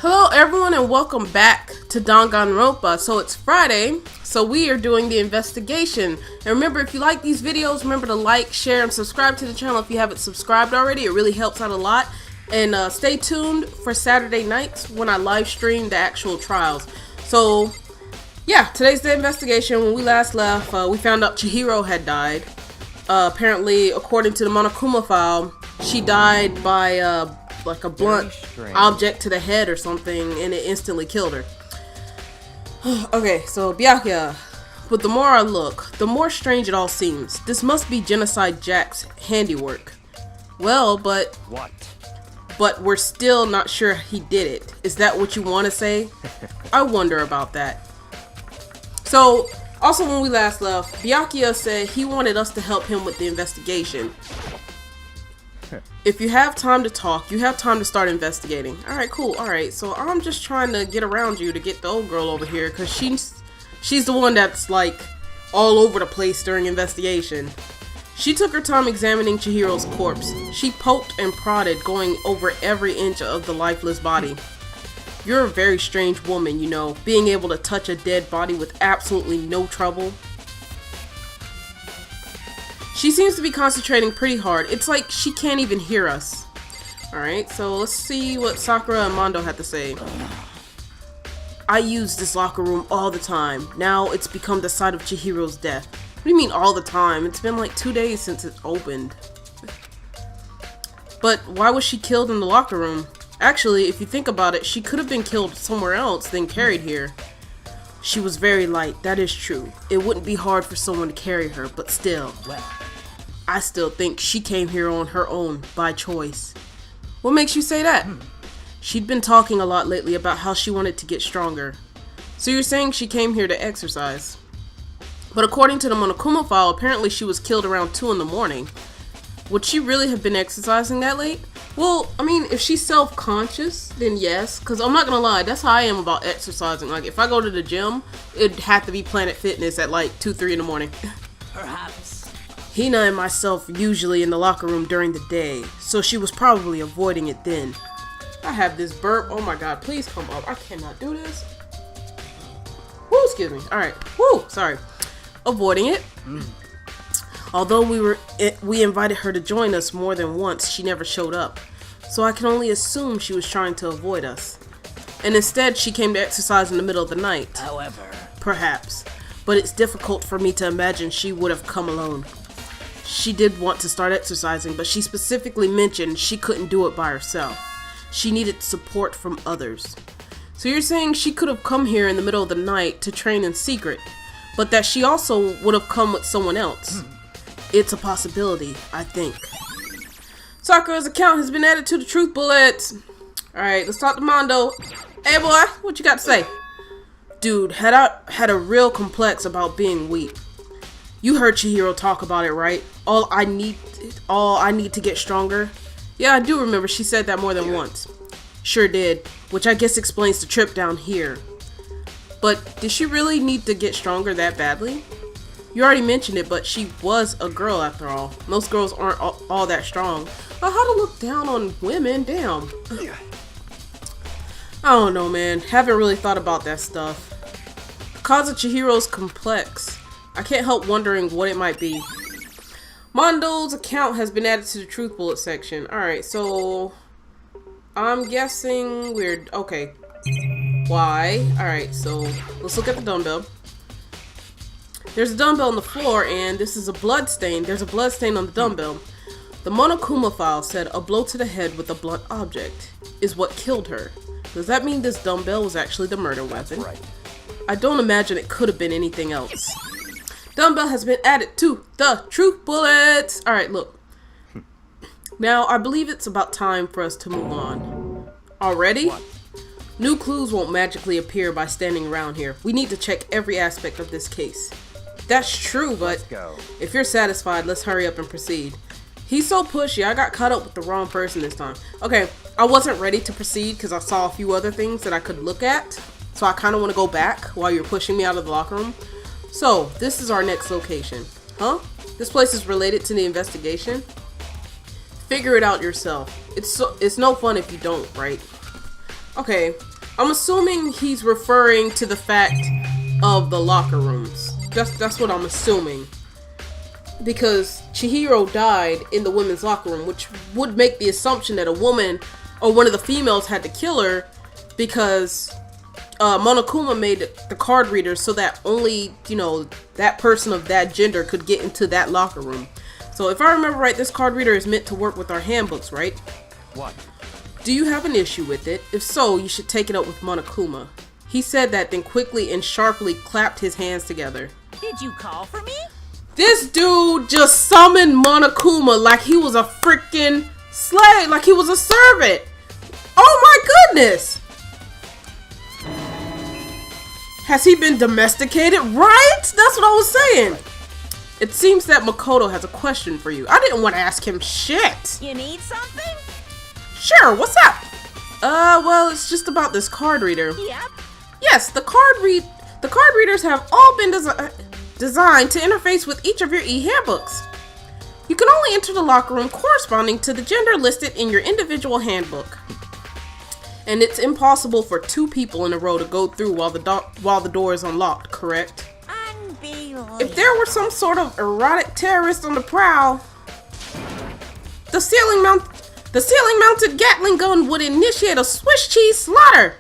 Hello everyone and welcome back to Danganronpa. So it's Friday, so we are doing the investigation. And remember, if you like these videos, remember to like, share, and subscribe to the channel if you haven't subscribed already. It really helps out a lot. And stay tuned for Saturday nights when I live stream the actual trials. So yeah, today's the investigation. When we last left, we found out Chihiro had died. Apparently, according to the Monokuma file, she died by like a blunt object to the head or something, and it instantly killed her. Okay, so Byakuya. But the more I look, the more strange it all seems. This must be Genocide Jack's handiwork. Well, but we're still not sure he did it. Is that what you want to say? I wonder about that. So, also when we last left, Byakuya said he wanted us to help him with the investigation. If you have time to talk, you have time to start investigating. Alright, cool. Alright, so I'm just trying to get around you to get the old girl over here, because she's the one that's like all over the place during investigation. She took her time examining Chihiro's corpse. She poked and prodded, going over every inch of the lifeless body. You're a very strange woman, you know, being able to touch a dead body with absolutely no trouble. She seems to be concentrating pretty hard. It's like she can't even hear us. Alright, so let's see what Sakura and Mondo had to say. I use this locker room all the time. Now it's become the site of Chihiro's death. What do you mean all the time? It's been like 2 days since it opened. But why was she killed in the locker room? Actually, if you think about it, she could have been killed somewhere else, then carried here. She was very light, that is true. It wouldn't be hard for someone to carry her, but still. Well, I still think she came here on her own, by choice. What makes you say that? She'd been talking a lot lately about how she wanted to get stronger. So you're saying she came here to exercise? But according to the Monokuma file, apparently she was killed around 2 in the morning. Would she really have been exercising that late? Well, I mean, if she's self-conscious, then yes. Because I'm not going to lie, that's how I am about exercising. Like, if I go to the gym, it'd have to be Planet Fitness at like 2, 3 in the morning. Perhaps. Hina and myself usually in the locker room during the day, so she was probably avoiding it then. I have this burp. Oh my god, please come up. I cannot do this. Woo, excuse me. Alright. Woo, sorry. Avoiding it. Although we invited her to join us more than once, she never showed up. So I can only assume she was trying to avoid us. And instead, she came to exercise in the middle of the night. However. Perhaps. But it's difficult for me to imagine she would have come alone. She did want to start exercising, but she specifically mentioned she couldn't do it by herself. She needed support from others. So you're saying she could have come here in the middle of the night to train in secret, but that she also would have come with someone else. It's a possibility, I think. Sakura's account has been added to the truth bullets. Alright, let's talk to Mondo. Hey boy, what you got to say? Dude, had a real complex about being weak. You heard Chihiro talk about it, right? All I need to get stronger. Yeah, I do remember she said that more than once. Sure did, which I guess explains the trip down here. But did she really need to get stronger that badly? You already mentioned it, but she was a girl after all. Most girls aren't all that strong. How to look down on women, damn. I don't know, man. Haven't really thought about that stuff. The cause of Chihiro's complex. I can't help wondering what it might be. Mondo's account has been added to the truth bullet section. Alright, so I'm guessing we're okay. Why? Alright, so let's look at the dumbbell. There's a dumbbell on the floor, and this is a blood stain. There's a blood stain on the dumbbell. The Monokuma file said a blow to the head with a blunt object is what killed her. Does that mean this dumbbell was actually the murder weapon? That's right. I don't imagine it could have been anything else. Dumbbell has been added to the truth bullets. Alright, look. Now, I believe it's about time for us to move on. Already? What? New clues won't magically appear by standing around here. We need to check every aspect of this case. That's true, but if you're satisfied, let's hurry up and proceed. He's so pushy. I got caught up with the wrong person this time. Okay, I wasn't ready to proceed because I saw a few other things that I could look at. So I kind of want to go back while you're pushing me out of the locker room. So, this is our next location. Huh? This place is related to the investigation? Figure it out yourself. It's no fun if you don't, right? Okay, I'm assuming he's referring to the fact of the locker rooms. That's what I'm assuming. Because Chihiro died in the women's locker room, which would make the assumption that a woman or one of the females had to kill her because Monokuma made the card reader so that only, you know, that person of that gender could get into that locker room. So if I remember right, this card reader is meant to work with our handbooks, right? What? Do you have an issue with it? If so, you should take it up with Monokuma. He said that, then quickly and sharply clapped his hands together. Did you call for me? This dude just summoned Monokuma like he was a freaking slave, like he was a servant. Oh my goodness! Has he been domesticated? Right? That's what I was saying. It seems that Makoto has a question for you. I didn't want to ask him shit. You need something? Sure, what's up? Well, it's just about this card reader. Yep. Yes, the card readers have all been designed to interface with each of your e-handbooks. You can only enter the locker room corresponding to the gender listed in your individual handbook. And it's impossible for 2 people in a row to go through while the door is unlocked, correct? Unbelievable. If there were some sort of erotic terrorist on the prowl, the ceiling-mounted Gatling gun would initiate a Swiss cheese slaughter.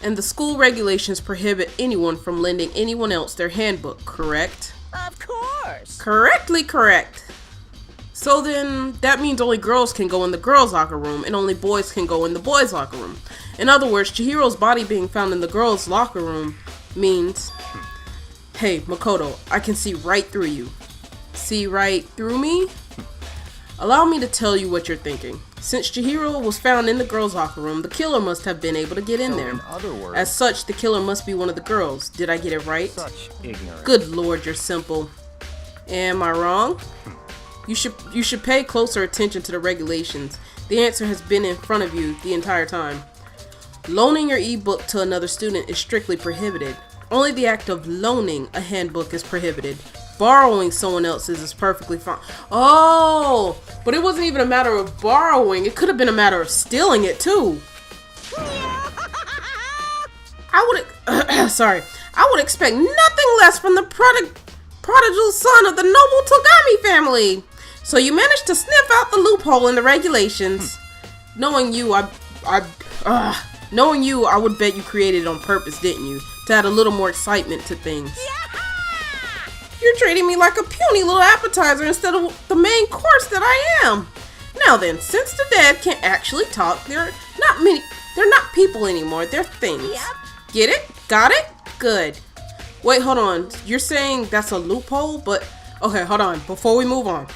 And the school regulations prohibit anyone from lending anyone else their handbook, correct? Of course. Correctly correct. So then, that means only girls can go in the girls' locker room, and only boys can go in the boys' locker room. In other words, Chihiro's body being found in the girls' locker room means, hey, Makoto, I can see right through you. See right through me? Allow me to tell you what you're thinking. Since Chihiro was found in the girls' locker room, the killer must have been able to get in there. In other words, As such, the killer must be one of the girls. Did I get it right? such ignorance. Good lord, you're simple. Am I wrong? You should pay closer attention to the regulations. The answer has been in front of you the entire time. Loaning your e-book to another student is strictly prohibited. Only the act of loaning a handbook is prohibited. Borrowing someone else's is perfectly fine. Oh, but it wasn't even a matter of borrowing. It could have been a matter of stealing it too. I would expect nothing less from the prodigal son of the noble Togami family. So you managed to sniff out the loophole in the regulations. Knowing you, I would bet you created it on purpose, didn't you? To add a little more excitement to things. You're treating me like a puny little appetizer instead of the main course that I am. Now then, since the dead can't actually talk, they're not people anymore, they're things. Yep. Get it? Got it? Good. Wait, hold on. You're saying that's a loophole? But, okay, hold on. Before we move on.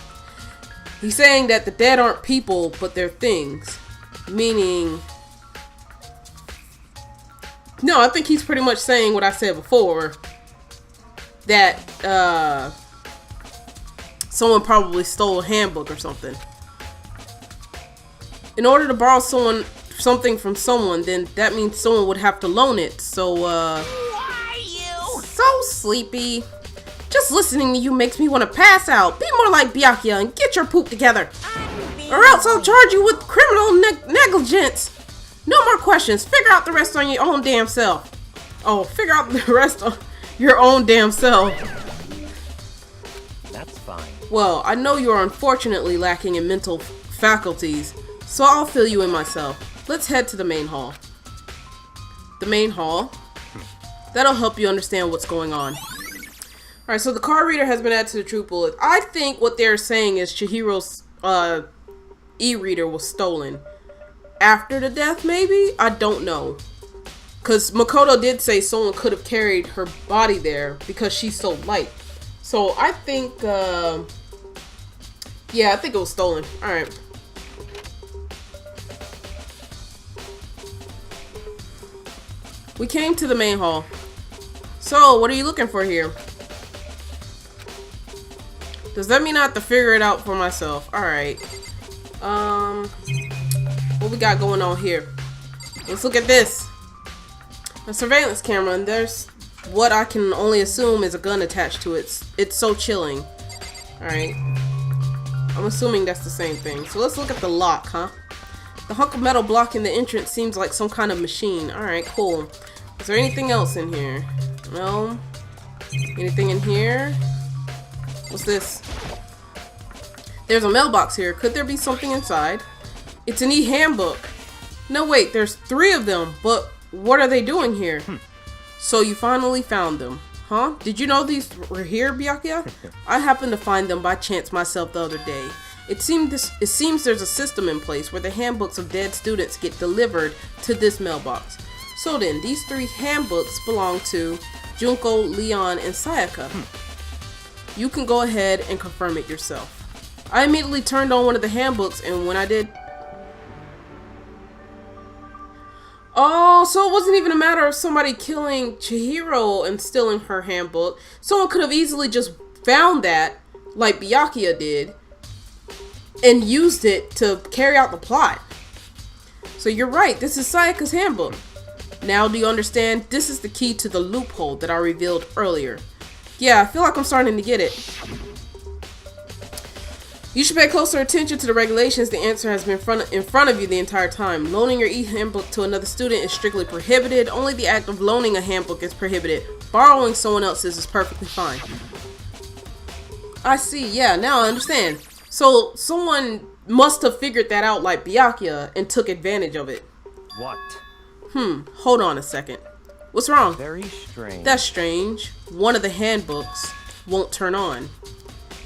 He's saying that the dead aren't people, but they're things. Meaning... No, I think he's pretty much saying what I said before. That, someone probably stole a handbook or something. In order to borrow something from someone, then that means someone would have to loan it. So, Why you? so sleepy. Just listening to you makes me want to pass out. Be more like Byakuya and get your poop together. Or else I'll charge you with criminal negligence. No more questions. Figure out the rest on your own damn self. Oh, figure out the rest on your own damn self. That's fine. Well, I know you are unfortunately lacking in mental faculties, so I'll fill you in myself. Let's head to the main hall. The main hall? That'll help you understand what's going on. Alright, so the card reader has been added to the troop bullet. I think what they're saying is Chihiro's e-reader was stolen. After the death, maybe? I don't know. Because Makoto did say someone could have carried her body there because she's so light. So I think, yeah, I think it was stolen. Alright. We came to the main hall. So, what are you looking for here? Does that mean I have to figure it out for myself? Alright. What we got going on here? Let's look at this. A surveillance camera, and there's what I can only assume is a gun attached to it. It's so chilling. Alright. I'm assuming that's the same thing. So let's look at the lock, huh? The hunk of metal blocking the entrance seems like some kind of machine. Alright, cool. Is there anything else in here? No. Anything in here? What's this? There's a mailbox here. Could there be something inside? It's an e-handbook. No, wait, there's 3 of them, but what are they doing here? So you finally found them, huh? Did you know these were here, Byakuya? I happened to find them by chance myself the other day. It seems there's a system in place where the handbooks of dead students get delivered to this mailbox. So then, these 3 handbooks belong to Junko, Leon, and Sayaka. You can go ahead and confirm it yourself. I immediately turned on one of the handbooks, and when I did... Oh, so it wasn't even a matter of somebody killing Chihiro and stealing her handbook. Someone could have easily just found that, like Byakuya did, and used it to carry out the plot. So you're right, this is Sayaka's handbook. Now do you understand? This is the key to the loophole that I revealed earlier. Yeah, I feel like I'm starting to get it. You should pay closer attention to the regulations. The answer has been in front of you the entire time. Loaning your e-handbook to another student is strictly prohibited. Only the act of loaning a handbook is prohibited. Borrowing someone else's is perfectly fine. I see. Yeah, now I understand. So someone must have figured that out like Byakuya and took advantage of it. What? Hold on a second. What's wrong? Very strange. That's strange. One of the handbooks won't turn on.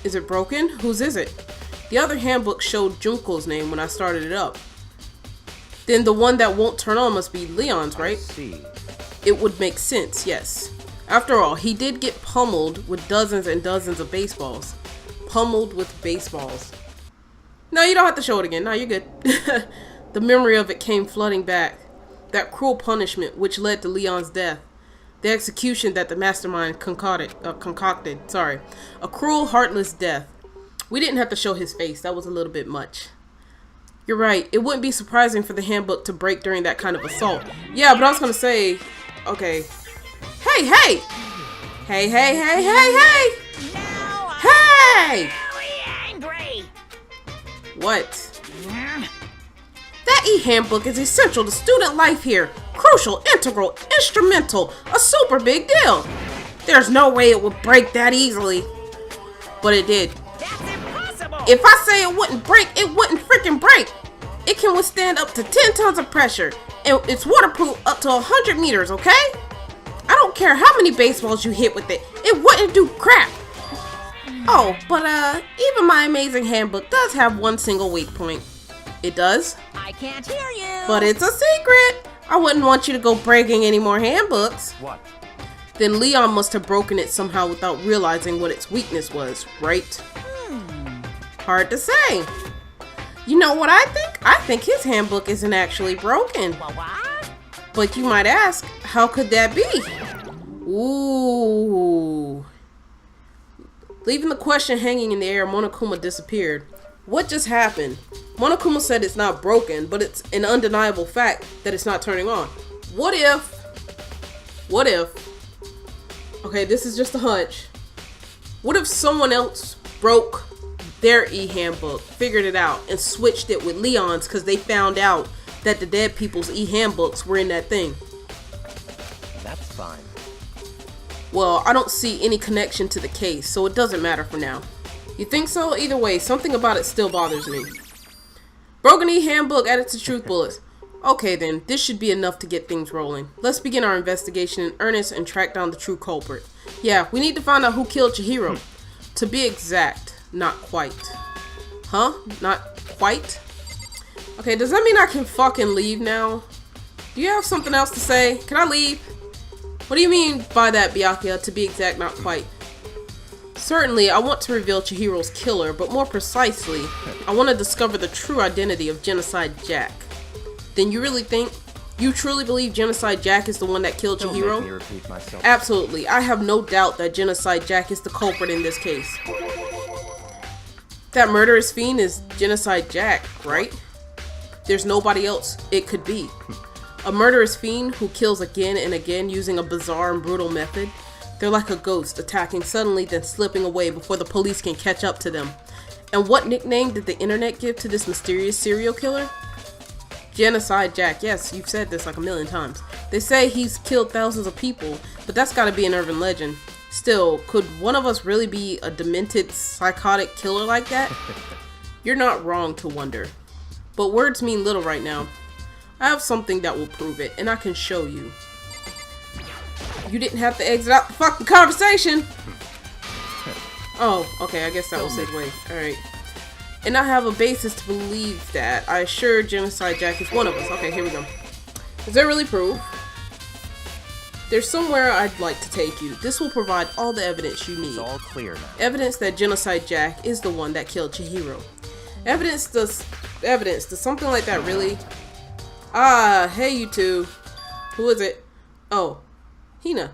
Is it broken? Whose is it? The other handbook showed Junko's name when I started it up. Then the one that won't turn on must be Leon's, right? I see. It would make sense, yes. After all, he did get pummeled with dozens and dozens of baseballs. Pummeled with baseballs. No, you don't have to show it again. No, you're good. The memory of it came flooding back. That cruel punishment which led to Leon's death. The execution that the mastermind concocted. A cruel, heartless death. We didn't have to show his face. That was a little bit much. You're right. It wouldn't be surprising for the handbook to break during that kind of assault. Yeah, but I was going to say... Okay. Hey, hey! Hey, hey, hey, hey, hey! Now Hey! I'm very angry. What? That e-handbook is essential to student life here. Crucial, integral, instrumental, a super big deal. There's no way it would break that easily. But it did. That's impossible. If I say it wouldn't break, it wouldn't freaking break. It can withstand up to 10 tons of pressure. And it's waterproof up to 100 meters, okay? I don't care how many baseballs you hit with it. It wouldn't do crap. Oh, but even my amazing handbook does have one single weak point. It does? I can't hear you. But it's a secret. I wouldn't want you to go breaking any more handbooks. What? Then Leon must have broken it somehow without realizing what its weakness was, right? Hard to say. You know what I think? I think his handbook isn't actually broken. What? But you might ask, how could that be? Ooh. Leaving the question hanging in the air, Monokuma disappeared. What just happened? Monokuma said it's not broken, but it's an undeniable fact that it's not turning on. What if... Okay, this is just a hunch. What if someone else broke their e-handbook, figured it out, and switched it with Leon's because they found out that the dead people's e-handbooks were in that thing? That's fine. Well, I don't see any connection to the case, so it doesn't matter for now. You think so? Either way, something about it still bothers me. Broken e-handbook added to truth bullets. Okay then, this should be enough to get things rolling. Let's begin our investigation in earnest and track down the true culprit. Yeah, we need to find out who killed Chihiro. To be exact, not quite. Huh? Not quite? Okay, does that mean I can fucking leave now? Do you have something else to say? Can I leave? What do you mean by that, Byakuya? To be exact, not quite. Certainly, I want to reveal Chihiro's killer, but more precisely, I want to discover the true identity of Genocide Jack. Then you truly believe Genocide Jack is the one that killed Don't Chihiro? make me repeat myself. Absolutely. I have no doubt that Genocide Jack is the culprit in this case. That murderous fiend is Genocide Jack, right? There's nobody else it could be. A murderous fiend who kills again and again using a bizarre and brutal method. They're like a ghost, attacking suddenly then slipping away before the police can catch up to them. And what nickname did the internet give to this mysterious serial killer? Genocide Jack. Yes, you've said this like a million times. They say he's killed thousands of people, but that's gotta be an urban legend. Still, could one of us really be a demented, psychotic killer like that? You're not wrong to wonder. But words mean little right now. I have something that will prove it, and I can show you. You didn't have to exit out the fucking conversation! Oh, okay, I guess that was his way. Alright. And I have a basis to believe that. I assure Genocide Jack is one of us. Okay, here we go. Is there really proof? There's somewhere I'd like to take you. This will provide all the evidence you need. It's all clear now. Evidence that Genocide Jack is the one that killed Chihiro. Evidence does something like that really? Ah, hey you two. Who is it? Oh, Hina.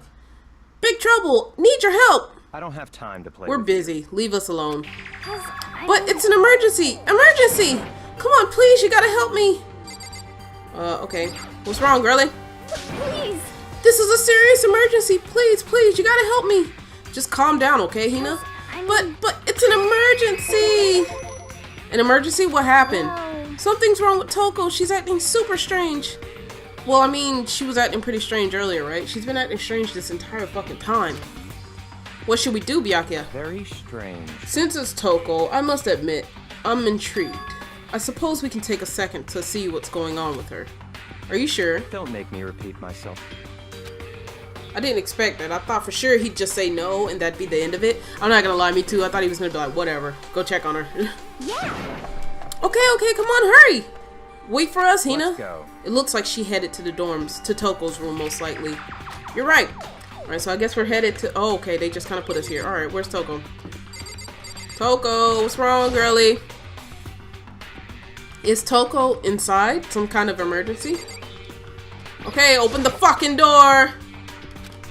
Big trouble. Need your help. I don't have time to play. We're with busy. Leave us alone. But it's an emergency! Emergency! Come on, please, you gotta help me! Okay. What's wrong, girlie? Please. This is a serious emergency! Please, please, you gotta help me! Just calm down, okay, Hina? But it's an emergency! An emergency? What happened? No. Something's wrong with Toko. She's acting super strange. Well, I mean, she was acting pretty strange earlier, right? She's been acting strange this entire fucking time. What should we do, Byakuya? Very strange. Since it's Toko, I must admit, I'm intrigued. I suppose we can take a second to see what's going on with her. Are you sure? Don't make me repeat myself. I didn't expect that. I thought for sure he'd just say no and that'd be the end of it. I'm not gonna lie, me too. I thought he was gonna be like, whatever. Go check on her. Yeah. Okay, come on, hurry! Wait for us, Hina. Let's go. It looks like she headed to the dorms, to Toko's room most likely. You're right. Alright, so I guess we're headed to... Oh, okay, they just kind of put us here. Alright, where's Toko? Toko, what's wrong, girlie? Is Toko inside? Some kind of emergency? Okay, open the fucking door!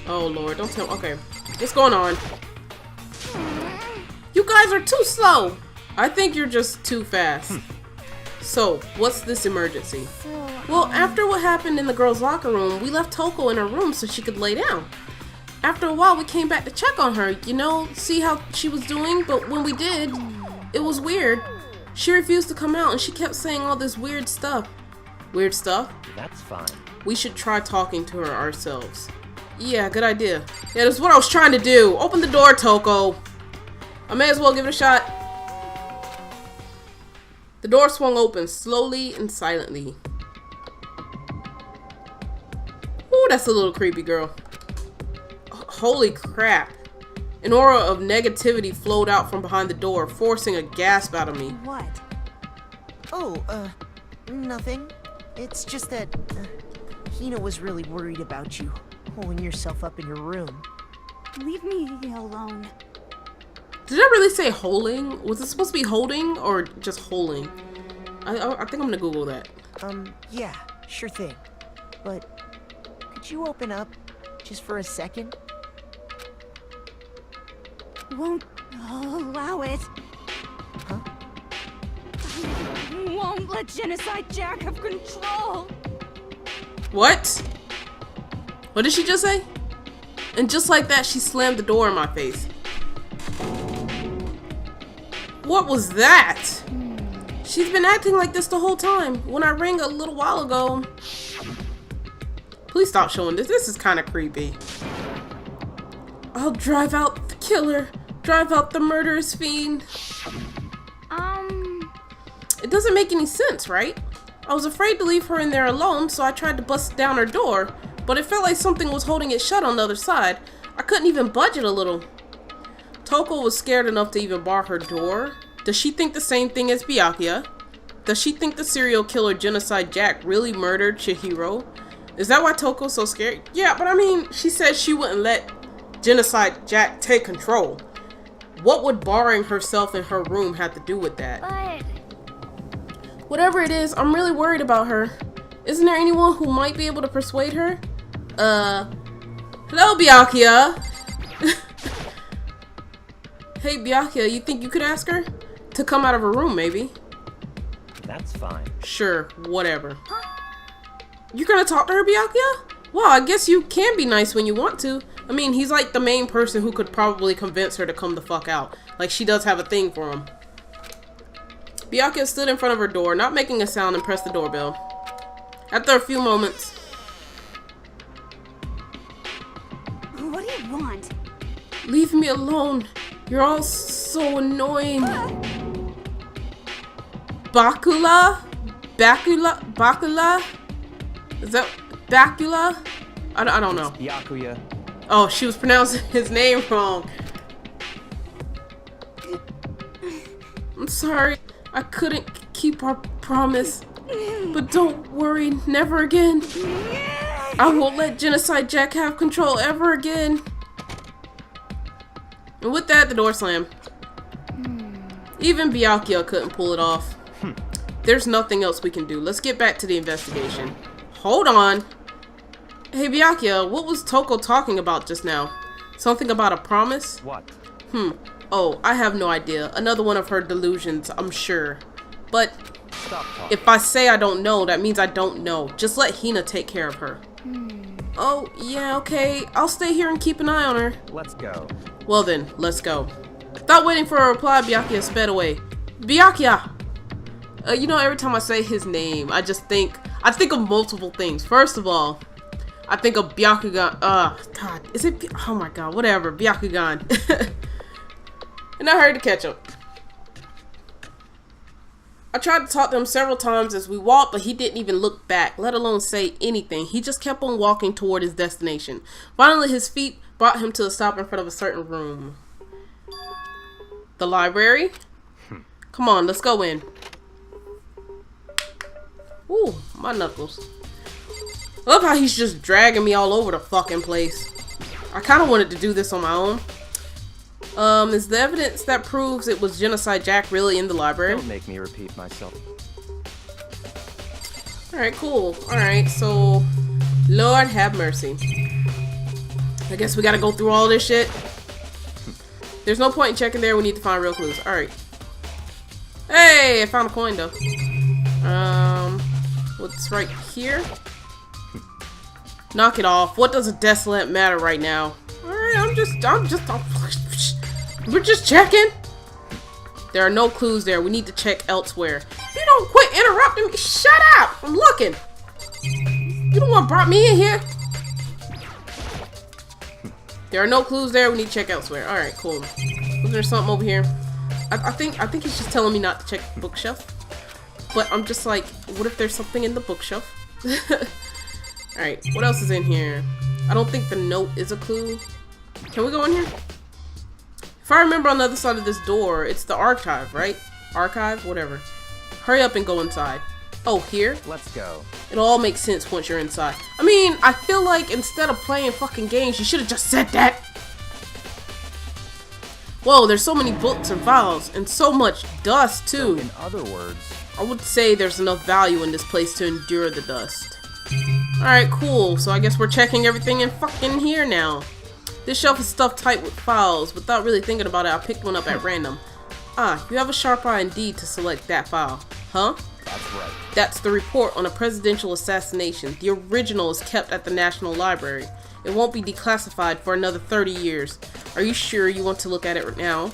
Oh, Lord, don't tell... Okay, what's going on? You guys are too slow! I think you're just too fast. So, what's this emergency? Well, after what happened in the girls' locker room, we left Toko in her room so she could lay down. After a while, we came back to check on her, you know, see how she was doing, but when we did, it was weird. She refused to come out and she kept saying all this weird stuff. Weird stuff? That's fine. We should try talking to her ourselves. Yeah, good idea. Yeah, that's what I was trying to do. Open the door, Toko. I may as well give it a shot. The door swung open slowly and silently. Ooh, that's a little creepy, girl. Holy crap. An aura of negativity flowed out from behind the door, forcing a gasp out of me. What? Oh, nothing. It's just that, Hina was really worried about you, holding yourself up in your room. Leave me alone. Did I really say holding? Was it supposed to be holding or just holding? I think I'm gonna Google that. Yeah, sure thing. But, could you open up, just for a second? Won't allow it. Huh? I won't let Genocide Jack have control. What? What did she just say? And just like that, she slammed the door in my face. What was that? She's been acting like this the whole time. When I rang a little while ago... Please stop showing this. This is kind of creepy. I'll drive out the killer. Drive out the murderous fiend. It doesn't make any sense, right? I was afraid to leave her in there alone, so I tried to bust down her door, but it felt like something was holding it shut on the other side. I couldn't even budge it a little. Toko was scared enough to even bar her door. Does she think the same thing as Byakuya? Does she think the serial killer Genocide Jack really murdered Chihiro? Is that why Toko's so scared? Yeah, but I mean, she said she wouldn't let Genocide Jack take control. What would barring herself in her room have to do with that? But Whatever it is, I'm really worried about her. Isn't there anyone who might be able to persuade her? Hello, Byakuya. Hey, Byakuya, you think you could ask her? To come out of her room, maybe. That's fine. Sure, whatever. You're gonna talk to her, Byakuya? Well, I guess you can be nice when you want to. I mean, he's like the main person who could probably convince her to come the fuck out. Like, she does have a thing for him. Byakuya stood in front of her door, not making a sound, and pressed the doorbell. After a few moments. What do you want? Leave me alone. You're all so annoying. Bakula? Bakula? Is that Bakula? I don't know. Byakuya. Oh, she was pronouncing his name wrong. I'm sorry. I couldn't keep our promise. But don't worry, never again. I won't let Genocide Jack have control ever again. And with that, the door slammed. Even Byakuya couldn't pull it off. There's nothing else we can do. Let's get back to the investigation. Hold on. Hey Byakuya, what was Toko talking about just now? Something about a promise? What? Oh, I have no idea. Another one of her delusions, I'm sure. But Stop talking. if I say I don't know, that means I don't know. Just let Hina take care of her. Oh, yeah, okay. I'll stay here and keep an eye on her. Let's go. Well then, let's go. Without waiting for a reply, Byakuya sped away. Byakuya! You know, every time I say his name, I think of multiple things. First of all, I think of Byakugan. God, is it? Oh my God, whatever. Byakugan. And I hurried to catch up. I tried to talk to him several times as we walked, but he didn't even look back, let alone say anything. He just kept on walking toward his destination. Finally, his feet brought him to a stop in front of a certain room. The library? Come on, let's go in. Ooh, my knuckles. Love how he's just dragging me all over the fucking place. I kind of wanted to do this on my own. Is the evidence that proves it was Genocide Jack really in the library? Don't make me repeat myself. Alright, cool. Alright, so Lord have mercy. I guess we gotta go through all this shit. There's no point in checking there, we need to find real clues. Alright. Hey, I found a coin though. What's right here? Knock it off. What does a desk lamp matter right now? Alright, we're just checking. There are no clues there. We need to check elsewhere. You don't quit interrupting me. Shut up! I'm looking. You the one brought me in here. There are no clues there. We need to check elsewhere. All right, cool. Was there something over here? I think he's just telling me not to check the bookshelf. But I'm just like, what if there's something in the bookshelf? All right, what else is in here? I don't think the note is a clue. Can we go in here? If I remember on the other side of this door, it's the archive, right? Archive? Whatever. Hurry up and go inside. Oh, here? Let's go. It all makes sense once you're inside. I mean, I feel like instead of playing fucking games, you should have just said that. Whoa, there's so many books and files, and so much dust, too. So in other words, I would say there's enough value in this place to endure the dust. Alright, cool. So I guess we're checking everything in fucking here now. This shelf is stuffed tight with files. Without really thinking about it, I picked one up at random. Ah, you have a sharp eye indeed to select that file. Huh? that's right. That's the report on a presidential assassination. The original is kept at the National Library. It won't be declassified for another 30 years. Are you sure you want to look at it now?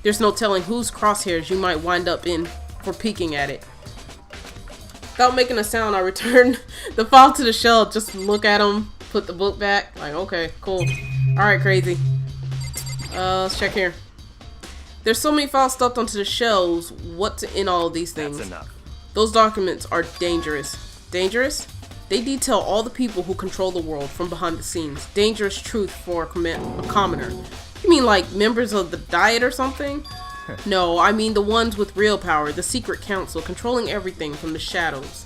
There's no telling whose crosshairs you might wind up in for peeking at it. Without making a sound, I returned the file to the shelf. Just look at them, put the book back. Like, okay, cool. Alright, crazy. Let's check here. There's so many files stuffed onto the shelves. What's in all of these things? That's enough. Those documents are dangerous. Dangerous? They detail all the people who control the world from behind the scenes. Dangerous truth for a commoner. You mean like members of the Diet or something? No, I mean the ones with real power, the secret council, controlling everything from the shadows.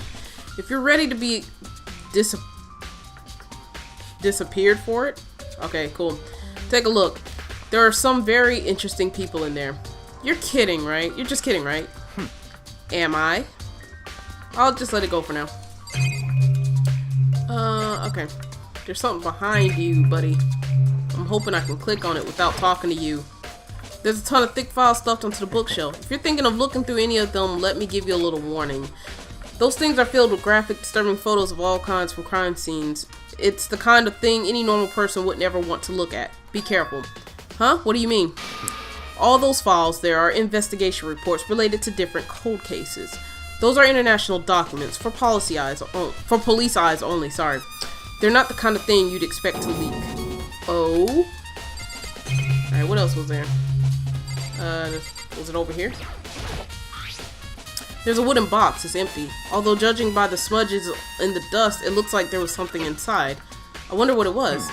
If you're ready to be disappeared for it? Okay, cool. Take a look. There are some very interesting people in there. You're kidding, right? You're just kidding, right? Am I? I'll just let it go for now. Okay. There's something behind you, buddy. I'm hoping I can click on it without talking to you. There's a ton of thick files stuffed onto the bookshelf. If you're thinking of looking through any of them, let me give you a little warning. Those things are filled with graphic, disturbing photos of all kinds from crime scenes. It's the kind of thing any normal person would never want to look at. Be careful. Huh? What do you mean? All those files there are investigation reports related to different cold cases. Those are international documents for policy eyes, for police eyes only. Sorry, they're not the kind of thing you'd expect to leak. Oh. All right, what else was there? Was it over here? There's a wooden box. It's empty. Although judging by the smudges in the dust, it looks like there was something inside. I wonder what it was.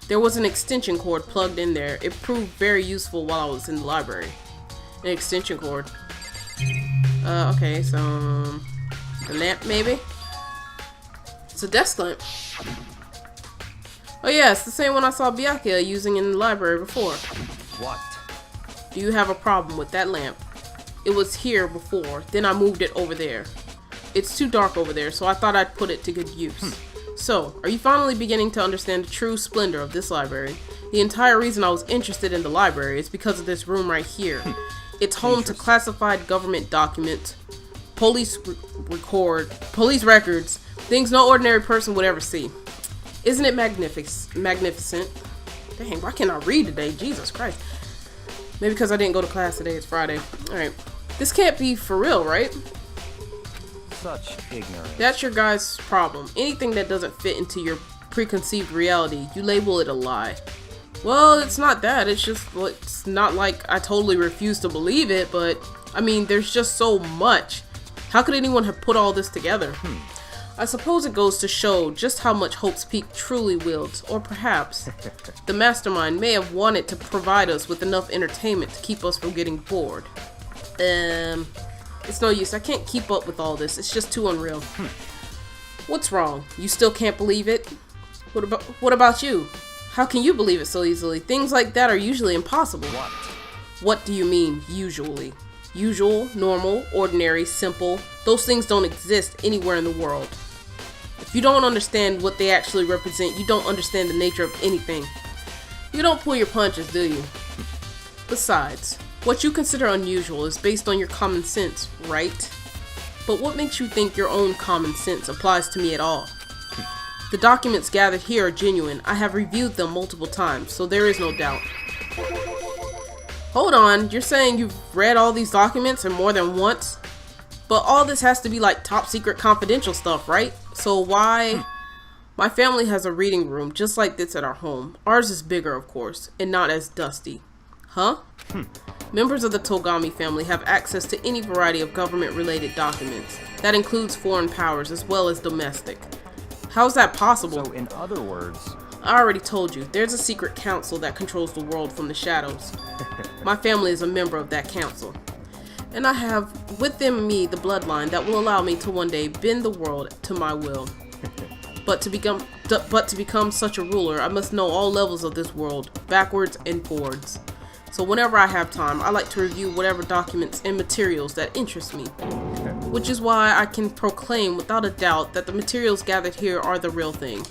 There was an extension cord plugged in there. It proved very useful while I was in the library. An extension cord. Okay, so the lamp maybe? It's a desk lamp. Oh yeah, it's the same one I saw Byakuya using in the library before. What? Do you have a problem with that lamp? It was here before, then I moved it over there. It's too dark over there, so I thought I'd put it to good use. So, are you finally beginning to understand the true splendor of this library? The entire reason I was interested in the library is because of this room right here. It's home to classified government documents, police records, things no ordinary person would ever see. Isn't it magnificent? Dang, why can't I read today? Jesus Christ. Maybe because I didn't go to class today. It's Friday. Alright. This can't be for real, right? Such ignorance. That's your guy's problem. Anything that doesn't fit into your preconceived reality, you label it a lie. Well, it's not that. It's just, it's not like I totally refuse to believe it, but, I mean, there's just so much. How could anyone have put all this together? I suppose it goes to show just how much Hope's Peak truly wields, or perhaps the mastermind may have wanted to provide us with enough entertainment to keep us from getting bored. It's no use. I can't keep up with all this. It's just too unreal. What's wrong? You still can't believe it? What about you? How can you believe it so easily? Things like that are usually impossible. What do you mean, usually? Usual, normal, ordinary, simple. Those things don't exist anywhere in the world. If you don't understand what they actually represent, you don't understand the nature of anything. You don't pull your punches, do you? Besides, what you consider unusual is based on your common sense, right? But what makes you think your own common sense applies to me at all? The documents gathered here are genuine. I have reviewed them multiple times, so there is no doubt. Hold on, you're saying you've read all these documents and more than once? But all this has to be like top secret confidential stuff, right? So why? My family has a reading room just like this at our home. Ours is bigger, of course, and not as dusty. Huh? Members of the Togami family have access to any variety of government-related documents. That includes foreign powers as well as domestic. How's that possible? So in other words... I already told you, there's a secret council that controls the world from the shadows. My family is a member of that council. And I have within me the bloodline that will allow me to one day bend the world to my will. But to become such a ruler, I must know all levels of this world, backwards and forwards. So whenever I have time, I like to review whatever documents and materials that interest me. Which is why I can proclaim without a doubt that the materials gathered here are the real thing.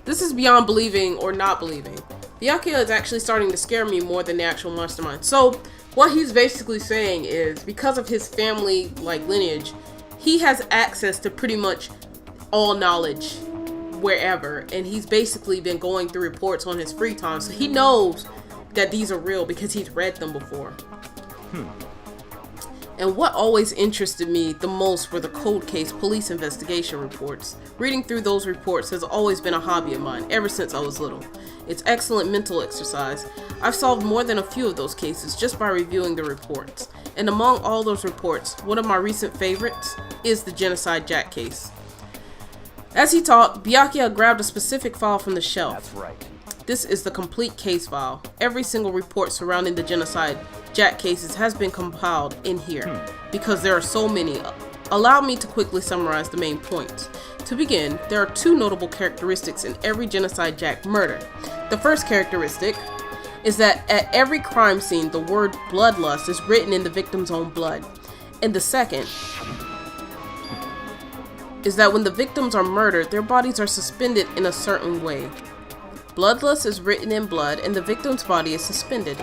This is beyond believing or not believing. Byakuya is actually starting to scare me more than the actual mastermind. So what he's basically saying is, because of his family lineage, he has access to pretty much all knowledge wherever, and he's basically been going through reports on his free time, so he knows that these are real because he's read them before. And what always interested me the most were the cold case police investigation reports. Reading through those reports has always been a hobby of mine ever since I was little. It's excellent mental exercise. I've solved more than a few of those cases just by reviewing the reports. And among all those reports, one of my recent favorites is the Genocide Jack case. As he talked, Byakuya grabbed a specific file from the shelf. That's right. This is the complete case file. Every single report surrounding the Genocide Jack cases has been compiled in here because there are so many. Allow me to quickly summarize the main points. To begin, there are two notable characteristics in every Genocide Jack murder. The first characteristic is that at every crime scene, the word bloodlust is written in the victim's own blood. And the second is that when the victims are murdered, their bodies are suspended in a certain way. Bloodlust is written in blood and the victim's body is suspended.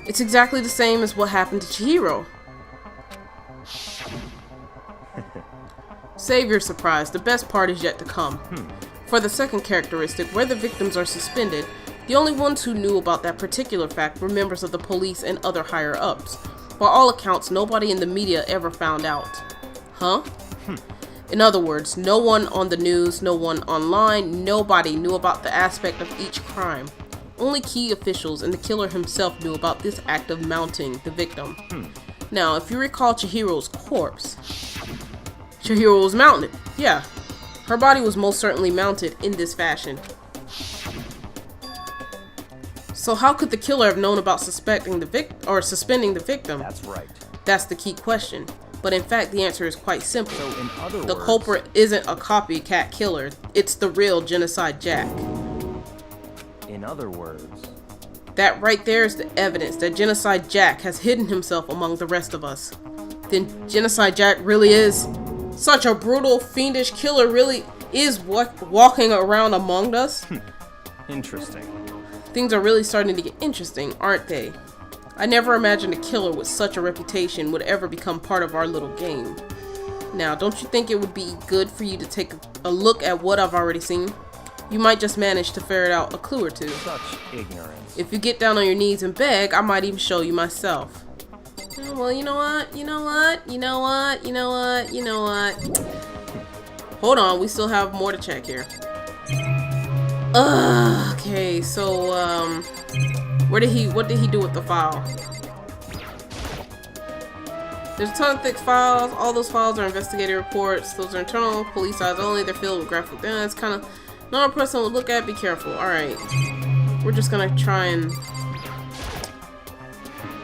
It's exactly the same as what happened to Chihiro. Save your surprise, the best part is yet to come. For the second characteristic, where the victims are suspended, the only ones who knew about that particular fact were members of the police and other higher ups. By all accounts, nobody in the media ever found out. Huh? In other words, no one on the news, no one online, nobody knew about the aspect of each crime. Only key officials and the killer himself knew about this act of mounting the victim. Now, if you recall Chihiro's corpse, Chihiro was mounted. Yeah, her body was most certainly mounted in this fashion. So how could the killer have known about suspending the victim? That's right. That's the key question. But in fact, the answer is quite simple. So in other The words, culprit isn't a copycat killer. It's the real Genocide Jack. in other words, That right there is the evidence that Genocide Jack has hidden himself among the rest of us. Then Genocide Jack really is such a brutal, fiendish killer, really is walking around among us. interesting. Things are really starting to get interesting, aren't they? I never imagined a killer with such a reputation would ever become part of our little game. Now, don't you think it would be good for you to take a look at what I've already seen? You might just manage to ferret out a clue or two. Such ignorance. If you get down on your knees and beg, I might even show you myself. Well, you know what? Hold on, we still have more to check here. Okay, so, what did he do with the file? There's a ton of thick files. All those files are investigative reports. Those are internal, police eyes only. They're filled with graphic data. It's kind of not a person would look at. Be careful. Alright. We're just gonna try and...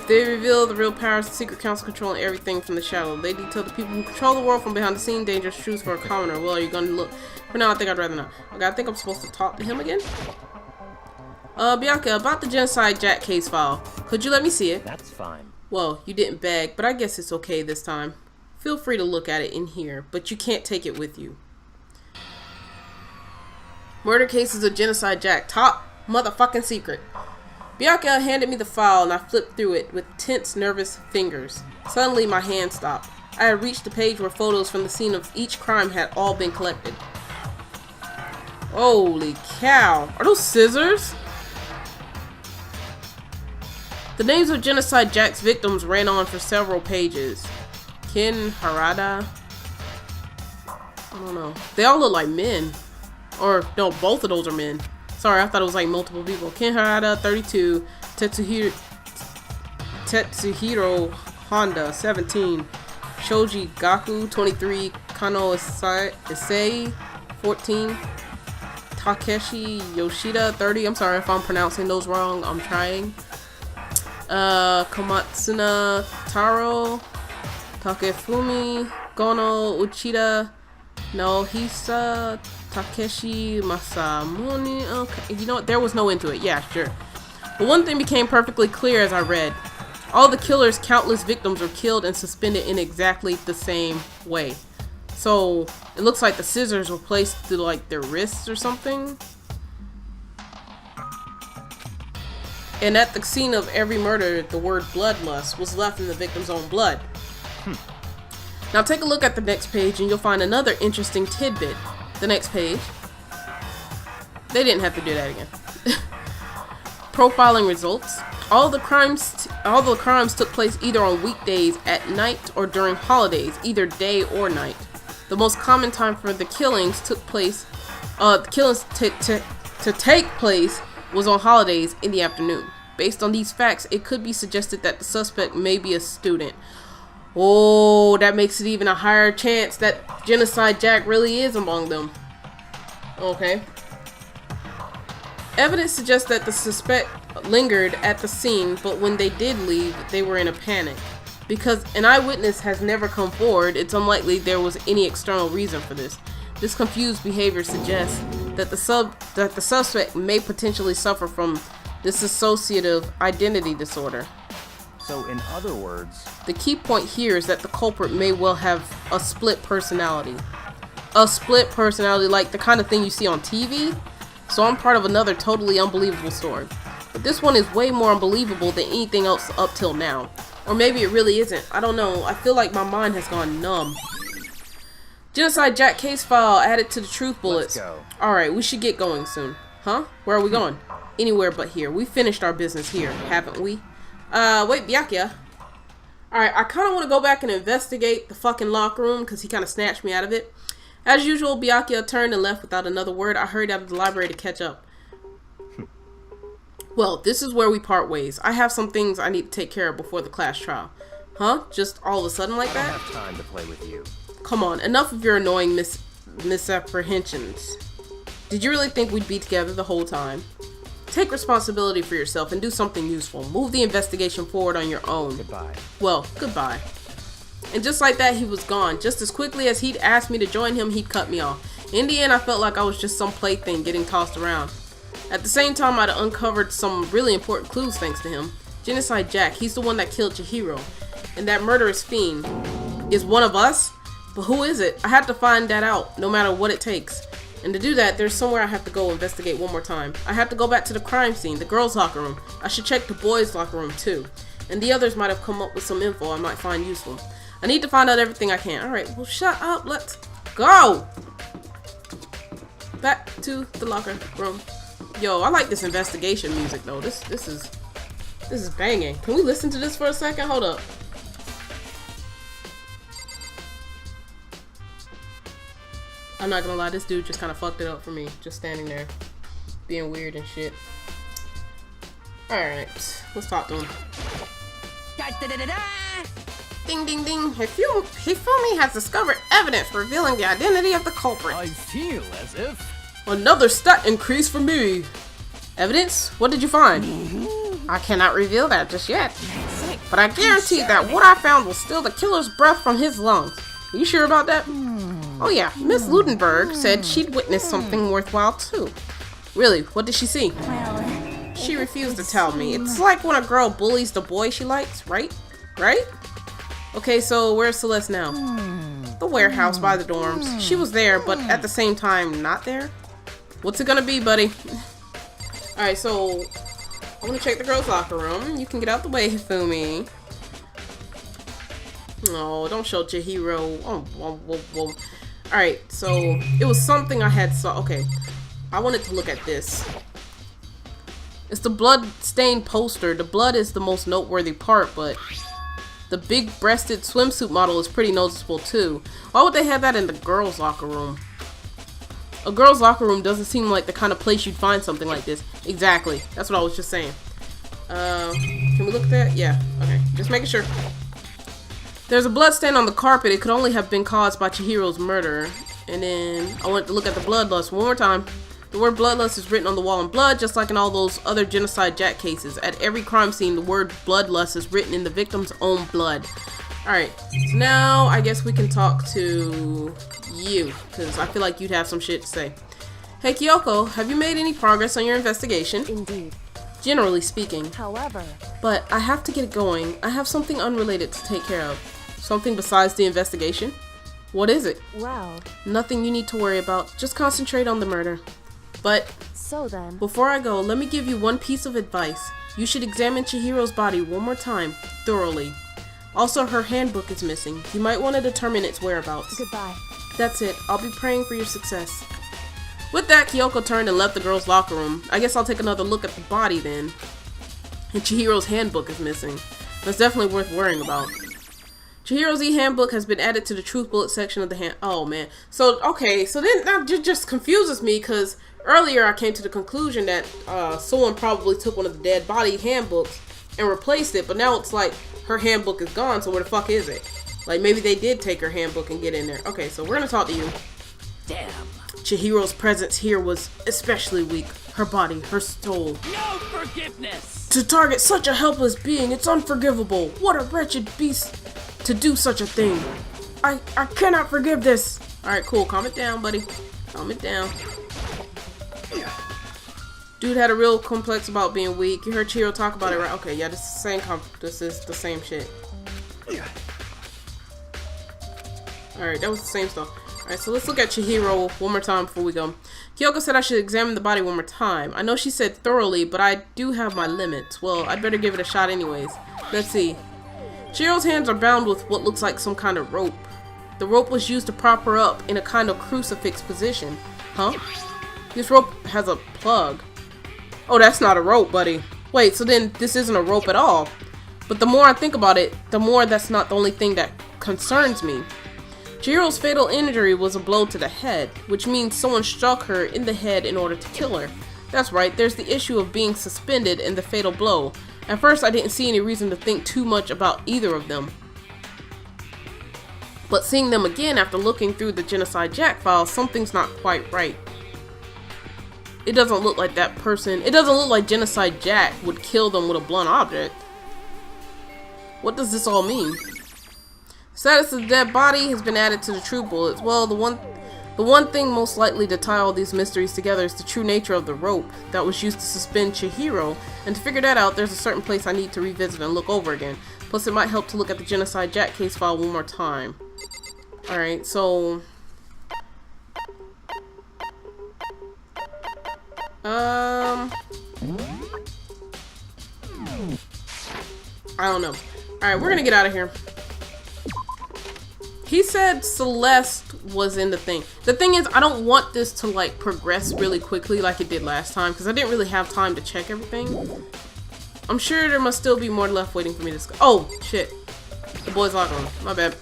They reveal the real powers of the secret council controlling everything from the shadow. They detail the people who control the world from behind the scene. Dangerous truths for a commoner. Well, are you gonna look? For now, I think I'd rather not. Okay, I think I'm supposed to talk to him again. Bianca, about the Genocide Jack case file. Could you let me see it? That's fine. Well, you didn't beg, but I guess it's okay this time. Feel free to look at it in here, but you can't take it with you. Murder cases of Genocide Jack. Top motherfucking secret. Bianca handed me the file and I flipped through it with tense, nervous fingers. Suddenly, my hand stopped. I had reached the page where photos from the scene of each crime had all been collected. Holy cow. Are those scissors? The names of Genocide Jack's victims ran on for several pages. Ken Harada. I don't know. They all look like men. Or, no, both of those are men. Sorry, I thought it was like multiple people. Ken Harada, 32. Tetsuhiro Honda, 17. Shoji Gaku, 23. Kano Issei, 14. Takeshi Yoshida, 30. I'm sorry if I'm pronouncing those wrong. I'm trying. Komatsuna Taro, Takefumi Gono Uchida, Nohisa Takeshi Masamune. Okay, you know what? There was no into it. Yeah, sure. But one thing became perfectly clear as I read. All the killer's countless victims were killed and suspended in exactly the same way. So, it looks like the scissors were placed to like their wrists or something. And at the scene of every murder, the word bloodlust was left in the victim's own blood. Now take a look at the next page and you'll find another interesting tidbit. The next page. They didn't have to do that again. Profiling results. All the crimes took place either on weekdays, at night, or during holidays, either day or night. The most common time for the killings to take place was on holidays in the afternoon. Based on these facts, it could be suggested that the suspect may be a student. Oh, that makes it even a higher chance that Genocide Jack really is among them. Okay. Evidence suggests that the suspect lingered at the scene, but when they did leave, they were in a panic. Because an eyewitness has never come forward, it's unlikely there was any external reason for this. This confused behavior suggests that the suspect may potentially suffer from dissociative identity disorder. So, in other words, the key point here is that the culprit may well have a split personality. A split personality, like the kind of thing you see on TV. So I'm part of another totally unbelievable story. But this one is way more unbelievable than anything else up till now. Or maybe it really isn't. I don't know. I feel like my mind has gone numb. Genocide Jack case file added to the truth bullets. Let's go. Alright, we should get going soon. Huh? Where are we going? Anywhere but here. We finished our business here, haven't we? Wait, Byakuya. Alright, I kind of want to go back and investigate the fucking locker room because he kind of snatched me out of it. As usual, Byakuya turned and left without another word. I hurried out of the library to catch up. Well, this is where we part ways. I have some things I need to take care of before the class trial. Huh? Just all of a sudden like that? I don't have time to play with you. Come on, enough of your annoying misapprehensions. Did you really think we'd be together the whole time? Take responsibility for yourself and do something useful. Move the investigation forward on your own. Goodbye. Well, goodbye. And just like that, he was gone. Just as quickly as he'd asked me to join him, he'd cut me off. In the end, I felt like I was just some plaything getting tossed around. At the same time, I'd uncovered some really important clues thanks to him. Genocide Jack, he's the one that killed Chihiro. And that murderous fiend is one of us? But who is it? I had to find that out, no matter what it takes. And to do that, there's somewhere I have to go investigate one more time. I have to go back to the crime scene, the girls' locker room. I should check the boys' locker room too. And the others might have come up with some info I might find useful. I need to find out everything I can. Alright, well shut up, let's go! Back to the locker room. Yo, I like this investigation music though. This is banging. Can we listen to this for a second? Hold up. I'm not gonna lie, this dude just kind of fucked it up for me. Just standing there, being weird and shit. Alright, let's talk to him. Ding ding ding. Hifumi has discovered evidence revealing the identity of the culprit. I feel as if... Another stat increase for me. Evidence? What did you find? I cannot reveal that just yet. But I guarantee that what I found will steal the killer's breath from his lungs. Are you sure about that? Oh yeah, Miss Ludenberg said she'd witnessed something worthwhile too. Really? What did she see? Well, She refused to tell me. It's like when a girl bullies the boy she likes, right? Right? Okay, so where's Celeste now? The warehouse by the dorms. She was there, but at the same time, not there? What's it gonna be, buddy? Alright, so I'm gonna check the girls' locker room. You can get out the way, Hifumi. No, don't show Chihiro. Oh, whoa, whoa, whoa. Alright, so it was something I had saw. Okay, I wanted to look at this. It's the blood-stained poster. The blood is the most noteworthy part, but the big-breasted swimsuit model is pretty noticeable too. Why would they have that in the girls' locker room? A girls' locker room doesn't seem like the kind of place you'd find something like this. Exactly. That's what I was just saying. Can we look at that? Yeah. Okay. Just making sure. There's a blood stain on the carpet. It could only have been caused by Chihiro's murder. And then I wanted to look at the bloodlust one more time. The word bloodlust is written on the wall in blood, just like in all those other Genocide Jack cases. At every crime scene, the word bloodlust is written in the victim's own blood. Alright, so now I guess we can talk to you, because I feel like you'd have some shit to say. Hey Kyoko, have you made any progress on your investigation? indeed. Generally speaking. However, But I have to get it going. I have something unrelated to take care of. Something besides the investigation? What is it? well, Nothing you need to worry about. Just concentrate on the murder. But so then, before I go, let me give you one piece of advice. You should examine Chihiro's body one more time, thoroughly. Also, her handbook is missing. You might want to determine its whereabouts. goodbye. That's it. I'll be praying for your success. With that, Kyoko turned and left the girls' locker room. I guess I'll take another look at the body then. And Chihiro's handbook is missing. That's definitely worth worrying about. Chihiro's e-handbook has been added to the truth bullet section of the hand. Oh man. So okay, so then that just confuses me because earlier I came to the conclusion that someone probably took one of the dead body handbooks and replaced it, but now it's like her handbook is gone. So where the fuck is it? Like maybe they did take her handbook and get in there. Okay, so we're gonna talk to you. Damn. Chihiro's presence here was especially weak. Her body, her soul. No forgiveness. To target such a helpless being, it's unforgivable. What a wretched beast to do such a thing. I cannot forgive this. Alright, cool. Calm it down, buddy. Calm it down. Dude had a real complex about being weak. You heard Chihiro talk about it, right? Okay, yeah, this is the same shit. Alright, that was the same stuff. Alright, so let's look at Chihiro one more time before we go. Kyoko said I should examine the body one more time. I know she said thoroughly, but I do have my limits. Well, I'd better give it a shot anyways. Let's see. Chihiro's hands are bound with what looks like some kind of rope. The rope was used to prop her up in a kind of crucifix position. Huh? This rope has a plug. Oh, that's not a rope, buddy. Wait, so then this isn't a rope at all. But the more I think about it, the more that's not the only thing that concerns me. Chihiro's fatal injury was a blow to the head, which means someone struck her in the head in order to kill her. That's right, there's the issue of being suspended and the fatal blow. At first, I didn't see any reason to think too much about either of them. But seeing them again after looking through the Genocide Jack files, something's not quite right. It doesn't look like that person. It doesn't look like Genocide Jack would kill them with a blunt object. What does this all mean? Status of the dead body has been added to the true bullets. Well, the one thing most likely to tie all these mysteries together is the true nature of the rope that was used to suspend Chihiro, and to figure that out, there's a certain place I need to revisit and look over again. Plus, it might help to look at the Genocide Jack case file one more time. Alright, so... I don't know. Alright, we're gonna get out of here. He said Celeste was in the thing. The thing is, I don't want this to like progress really quickly like it did last time, because I didn't really have time to check everything. I'm sure there must still be more left waiting for me to discover. Oh, shit. The boys' locker room. My bad.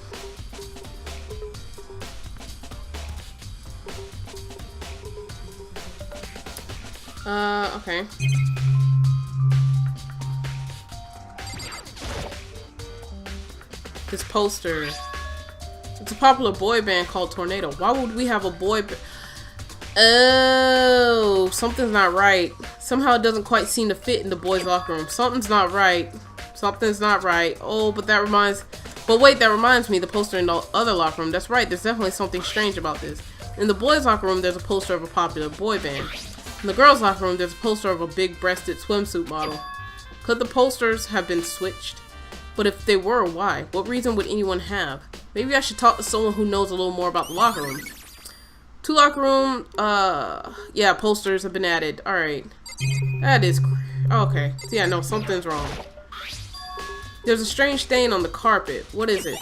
Okay. This poster. It's a popular boy band called Tornado. Why would we have a boy band? Oh, something's not right. Somehow it doesn't quite seem to fit in the boys' locker room. Something's not right. Something's not right. Oh, but that reminds... But wait, that reminds me, the poster in the other locker room. That's right, there's definitely something strange about this. In the boys' locker room, there's a poster of a popular boy band. In the girls' locker room, there's a poster of a big-breasted swimsuit model. Could the posters have been switched? But if they were, why? What reason would anyone have? Maybe I should talk to someone who knows a little more about the locker room. 2 locker room, yeah, posters have been added. Alright. That is... Okay. Yeah, no, something's wrong. There's a strange stain on the carpet. What is it?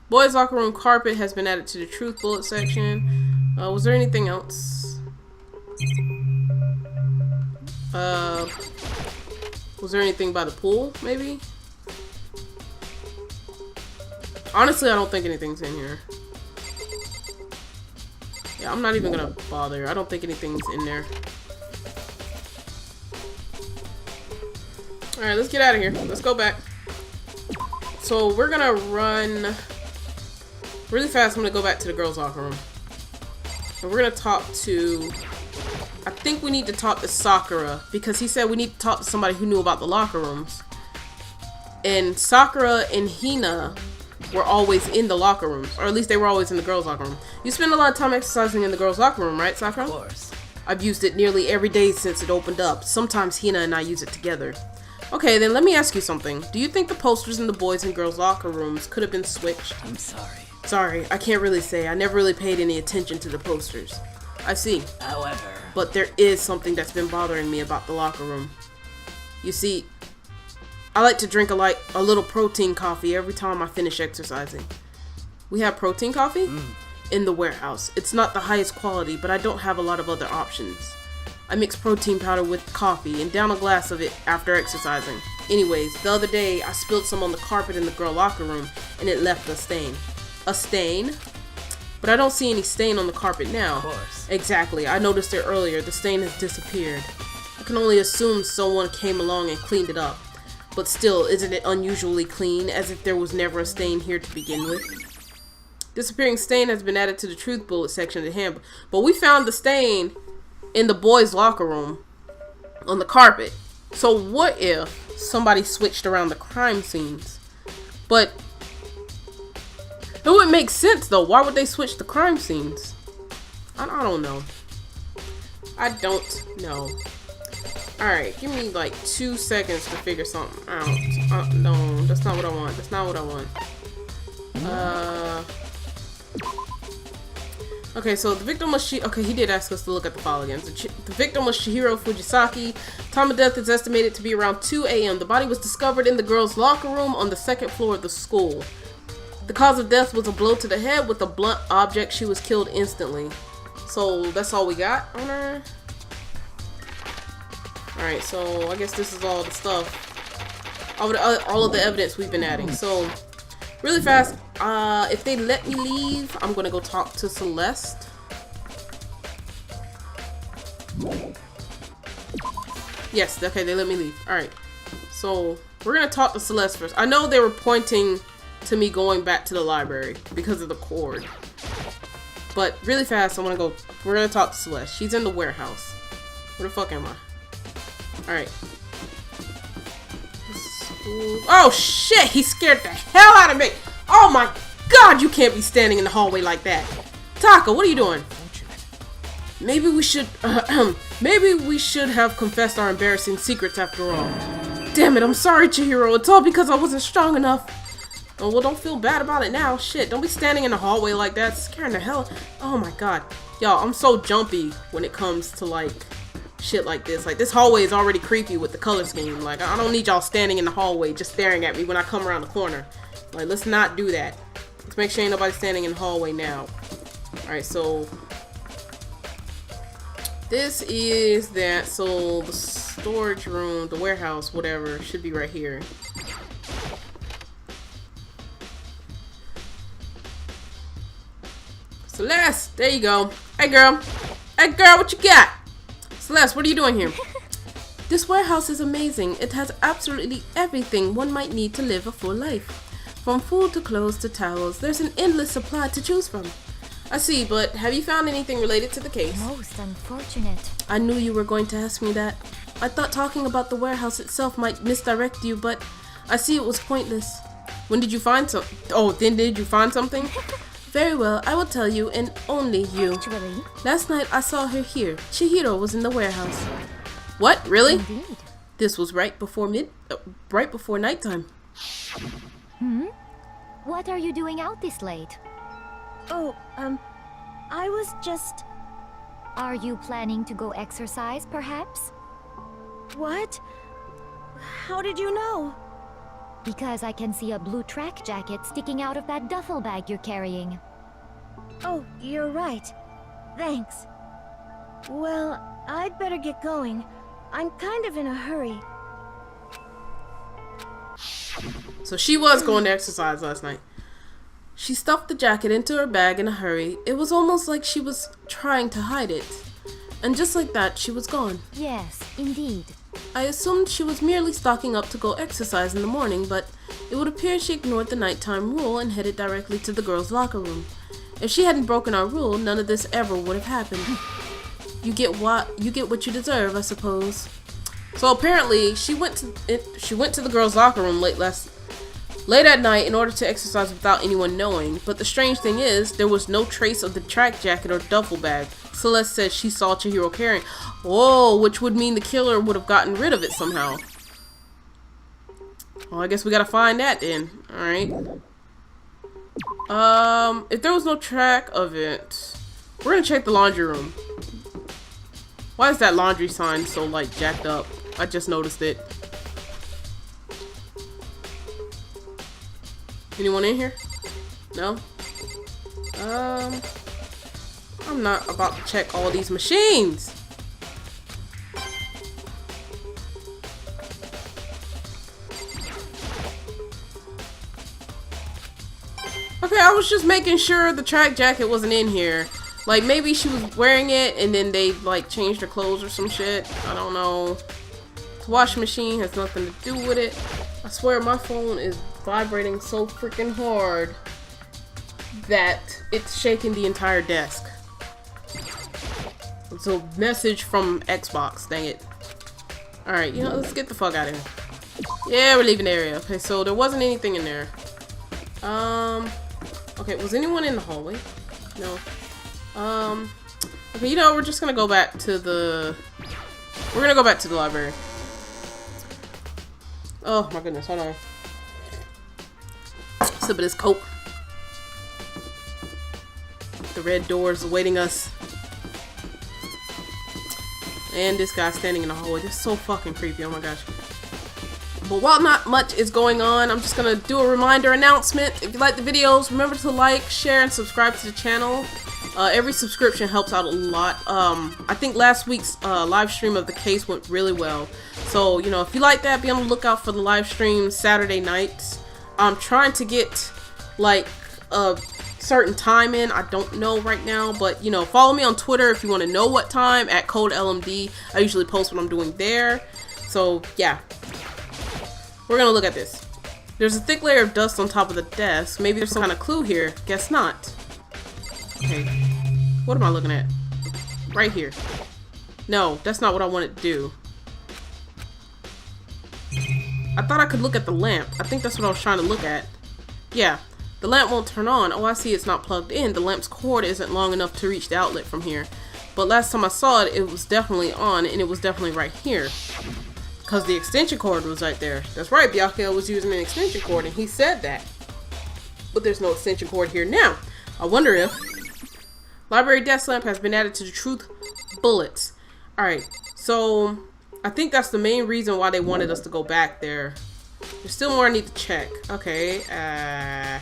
Boys' locker room carpet has been added to the truth bullet section. Was there anything else? Was there anything by the pool, maybe? Honestly, I don't think anything's in here. Yeah, I'm not even gonna bother. I don't think anything's in there. Alright, let's get out of here. Let's go back. So, we're gonna run really fast. I'm gonna go back to the girls' locker room. And we're gonna talk to... I think we need to talk to Sakura, because he said we need to talk to somebody who knew about the locker rooms. And Sakura and Hina were always in the locker room, or at least they were always in the girls' locker room. You spend a lot of time exercising in the girls' locker room, right, Sakura? Of course. I've used it nearly every day since it opened up. Sometimes Hina and I use it together. Okay, then let me ask you something. Do you think the posters in the boys' and girls' locker rooms could have been switched? I'm sorry. Sorry, I can't really say. I never really paid any attention to the posters. I see. However... But there is something that's been bothering me about the locker room. You see, I like to drink a little protein coffee every time I finish exercising. We have protein coffee? In the warehouse. It's not the highest quality, but I don't have a lot of other options. I mix protein powder with coffee and down a glass of it after exercising. Anyways, the other day I spilled some on the carpet in the girl locker room and it left a stain. A stain? But I don't see any stain on the carpet now. Of course. Exactly. I noticed it earlier. The stain has disappeared. I can only assume someone came along and cleaned it up. But still, isn't it unusually clean, as if there was never a stain here to begin with? Disappearing stain has been added to the truth bullet section of the handbook. But we found the stain in the boys' locker room on the carpet. So what if somebody switched around the crime scenes? But it would make sense though. Why would they switch the crime scenes? I don't know. I don't know. Alright, give me like 2 seconds to figure something out. No, that's not what I want. That's not what I want. Okay, so the victim was okay, he did ask us to look at the file again. The victim was Chihiro Fujisaki. Time of death is estimated to be around 2 a.m. The body was discovered in the girls' locker room on the 2nd floor of the school. The cause of death was a blow to the head with a blunt object. She was killed instantly. So that's all we got on her. Alright, so I guess this is all the stuff. all of the evidence we've been adding. So, really fast, if they let me leave, I'm gonna go talk to Celeste. Yes, okay, they let me leave. Alright, so we're gonna talk to Celeste first. I know they were pointing to me going back to the library because of the cord. But really fast, we're gonna talk to Celeste. She's in the warehouse. Where the fuck am I? Alright. Oh shit, he scared the hell out of me! Oh my god, you can't be standing in the hallway like that. Taka, what are you doing? Maybe we should have confessed our embarrassing secrets after all. Damn it, I'm sorry, Chihiro. It's all because I wasn't strong enough. Oh, well, don't feel bad about it now. Shit, don't be standing in the hallway like that. It's scaring the hell. Oh my god. Y'all, I'm so jumpy when it comes to, like, shit like this. Like, this hallway is already creepy with the color scheme. Like, I don't need y'all standing in the hallway just staring at me when I come around the corner. Like, let's not do that. Let's make sure ain't nobody standing in the hallway now. Alright, so this is that. So the storage room, the warehouse, whatever, should be right here. Celeste, there you go. Hey girl. Hey girl, what you got? Celeste, what are you doing here? This warehouse is amazing. It has absolutely everything one might need to live a full life. From food to clothes to towels, there's an endless supply to choose from. I see, but have you found anything related to the case? Most unfortunate. I knew you were going to ask me that. I thought talking about the warehouse itself might misdirect you, but I see it was pointless. When did you find something? Oh, then did you find something? Very well, I will tell you, and only you. Actually. Last night I saw her here. Chihiro was in the warehouse. What? Really? Indeed. This was right before nighttime. What are you doing out this late? Oh, I was just... Are you planning to go exercise, perhaps? What? How did you know? Because I can see a blue track jacket sticking out of that duffel bag you're carrying. Oh, you're right. Thanks. Well, I'd better get going. I'm kind of in a hurry. So she was going to exercise last night. She stuffed the jacket into her bag in a hurry. It was almost like she was trying to hide it. And just like that, she was gone. Yes, indeed. I assumed she was merely stocking up to go exercise in the morning, but it would appear she ignored the nighttime rule and headed directly to the girls' locker room. If she hadn't broken our rule, none of this ever would have happened. You get what you deserve, I suppose. So apparently, she went to the girls' locker room late at night in order to exercise without anyone knowing. But the strange thing is, there was no trace of the track jacket or duffel bag. Celeste said she saw Chihiro carrying. Whoa, which would mean the killer would have gotten rid of it somehow. Well, I guess we gotta find that then. Alright. If there was no track of it, we're gonna check the laundry room. Why is that laundry sign so, like, jacked up? I just noticed it. Anyone in here? No? I'm not about to check all these machines. Okay, I was just making sure the track jacket wasn't in here. Like, maybe she was wearing it and then they, like, changed her clothes or some shit. I don't know. The washing machine has nothing to do with it. I swear my phone is vibrating so freaking hard that it's shaking the entire desk. It's a message from Xbox, dang it. Alright, you know, let's get the fuck out of here. Yeah, we're leaving the area. Okay, so there wasn't anything in there. Okay, was anyone in the hallway? No. Okay, you know, we're just gonna go back to the... We're gonna go back to the library. Oh my goodness, hold on. Sip of this Coke. The red doors awaiting us. And this guy standing in the hallway. This is so fucking creepy, oh my gosh. But while not much is going on, I'm just gonna do a reminder announcement. If you like the videos, remember to like, share, and subscribe to the channel. Every subscription helps out a lot. I think last week's live stream of the case went really well. So, you know, if you like that, be on the lookout for the live stream Saturday nights. I'm trying to get, like, a certain time in. I don't know right now, but, you know, follow me on Twitter if you want to know what time, at CodeLMD. I usually post what I'm doing there. So, yeah. We're gonna look at this. There's a thick layer of dust on top of the desk. Maybe there's some kind of clue here. Guess not. Okay. What am I looking at? Right here. No, that's not what I wanted to do. I thought I could look at the lamp. I think that's what I was trying to look at. Yeah. The lamp won't turn on. Oh, I see, it's not plugged in. The lamp's cord isn't long enough to reach the outlet from here. But last time I saw it, it was definitely on, and it was definitely right here. Because the extension cord was right there. That's right, Byakuya was using an extension cord, and he said that. But there's no extension cord here now. I wonder if... Library desk lamp has been added to the truth bullets. Alright, so... I think that's the main reason why they wanted us to go back there. There's still more I need to check. Okay, I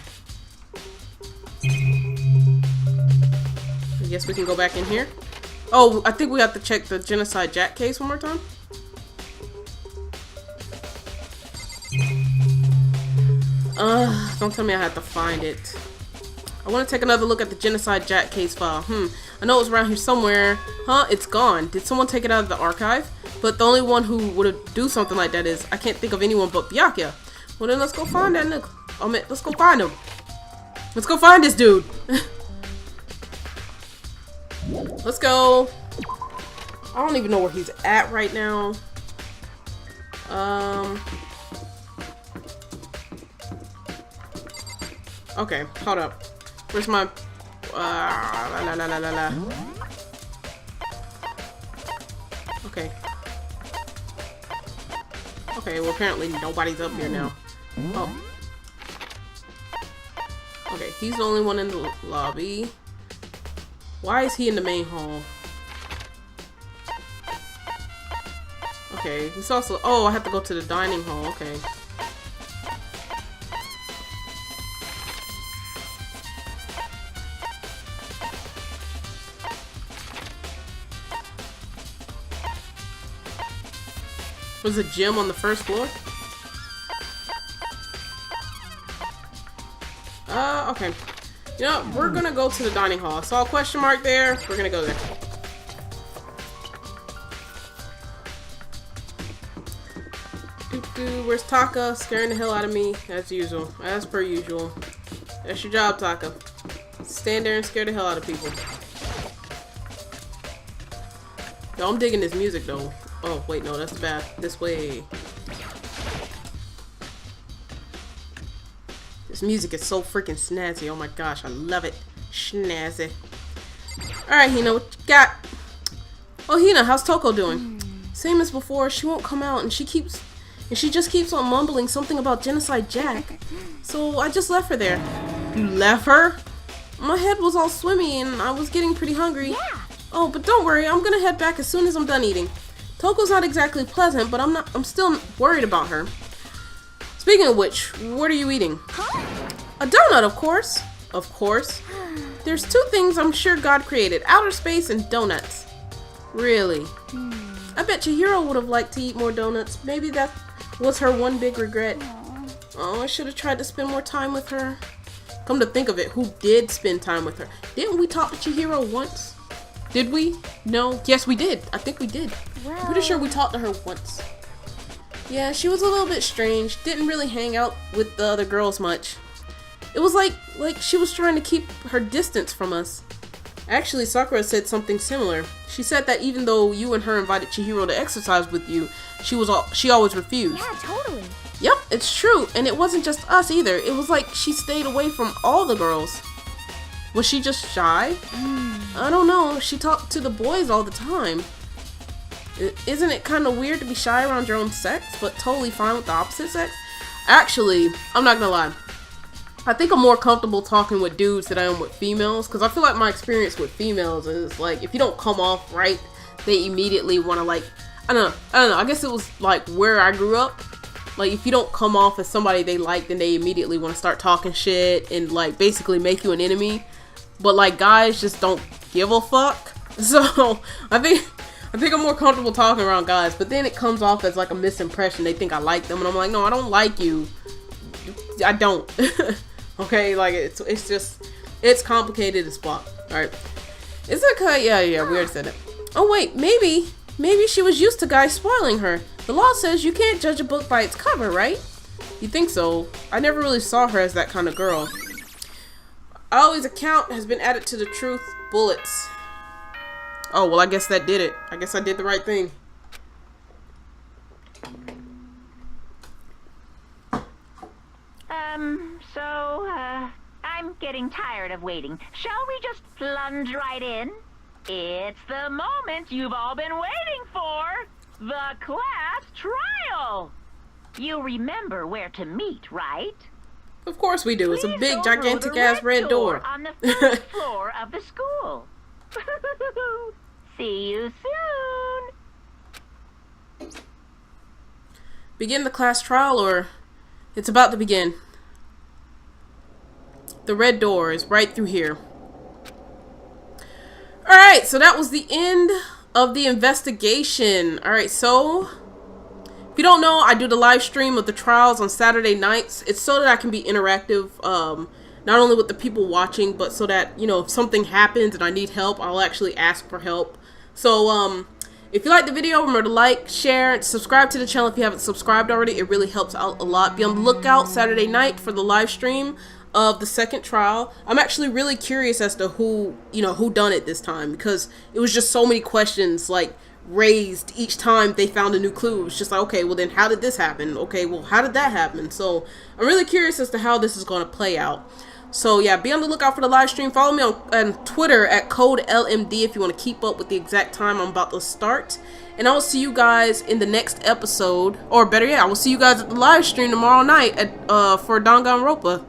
guess we can go back in here. Oh, I think we have to check the Genocide Jack case one more time. Don't tell me I have to find it. I want to take another look at the Genocide Jack case file. I know it was around here somewhere. Huh? It's gone. Did someone take it out of the archive? But the only one who would do something like that is, I can't think of anyone but Byakuya. Well then let's go find that nigga. Oh man, let's go find him. Let's go find this dude. Let's go. I don't even know where he's at right now. Okay, hold up. Where's my... Okay. Okay, well apparently nobody's up here now. Oh. Okay, he's the only one in the lobby. Why is he in the main hall? Okay, he's also... Oh, I have to go to the dining hall. Okay. Was a gym on the first floor? Okay. You know, we're gonna go to the dining hall. I saw a question mark there. We're gonna go there. Where's Taka? Scaring the hell out of me, as usual. As per usual. That's your job, Taka. Stand there and scare the hell out of people. Yo, I'm digging this music, though. Oh, wait, no, that's bad. This way. This music is so freaking snazzy. Oh my gosh, I love it. Snazzy. Alright, Hina, what you got? Oh, Hina, how's Toko doing? Same as before, she won't come out, and she just keeps on mumbling something about Genocide Jack. So I just left her there. You left her? My head was all swimmy, and I was getting pretty hungry. Yeah. Oh, but don't worry, I'm gonna head back as soon as I'm done eating. Toko's not exactly pleasant, but I'm still worried about her. Speaking of which, what are you eating? A donut, of course. Of course. There's two things I'm sure God created, outer space and donuts. Really? I bet Chihiro would have liked to eat more donuts. Maybe that was her one big regret. Oh, I should have tried to spend more time with her. Come to think of it, who did spend time with her? Didn't we talk to Chihiro once? Did we? No? Yes, we did. I think we did. Well... I'm pretty sure we talked to her once. Yeah, she was a little bit strange. Didn't really hang out with the other girls much. It was like she was trying to keep her distance from us. Actually, Sakura said something similar. She said that even though you and her invited Chihiro to exercise with you, she always refused. Yeah, totally. Yep, it's true. And it wasn't just us either. It was like she stayed away from all the girls. Was she just shy? I don't know. She talked to the boys all the time. Isn't it kind of weird to be shy around your own sex, but totally fine with the opposite sex? Actually, I'm not gonna lie. I think I'm more comfortable talking with dudes than I am with females, because I feel like my experience with females is like, if you don't come off right, they immediately want to like, I don't know, I guess it was like where I grew up. Like, if you don't come off as somebody they like, then they immediately want to start talking shit and like basically make you an enemy. but like guys just don't give a fuck. So I think I'm more comfortable talking around guys, but then it comes off as like a misimpression. They think I like them, and I'm like, no, I don't like you. I don't. Okay, like it's complicated as fuck. All right, is it okay? Yeah, we already said it. Oh wait, maybe she was used to guys spoiling her. The law says you can't judge a book by its cover, right? You think so? I never really saw her as that kind of girl. Always account has been added to the truth. Bullets. Oh, well, I guess that did it. I guess I did the right thing. I'm getting tired of waiting. Shall we just plunge right in? It's the moment you've all been waiting for. The class trial. You remember where to meet, right? Of course we do. It's a Please big, go through gigantic the ass red door. on the first floor of the school. See you soon. Begin the class trial, or it's about to begin. The red door is right through here. Alright, so that was the end of the investigation. Alright, so if you don't know, I do the live stream of the trials on Saturday nights. It's so that I can be interactive, not only with the people watching, but so that, you know, if something happens and I need help, I'll actually ask for help. So, if you like the video, remember to like, share, and subscribe to the channel if you haven't subscribed already. It really helps out a lot. Be on the lookout Saturday night for the live stream of the second trial. I'm actually really curious as to who done it this time, because it was just so many questions like raised each time they found a new clue. It's just like, okay, well then how did this happen? Okay, well how did that happen? So I'm really curious as to how this is going to play out. So yeah, be on the lookout for the live stream. Follow me on Twitter at CodeLMD if you want to keep up with the exact time I'm about to start. And I will see you guys in the next episode, or better yet, I will see you guys at the live stream tomorrow night at for Danganronpa.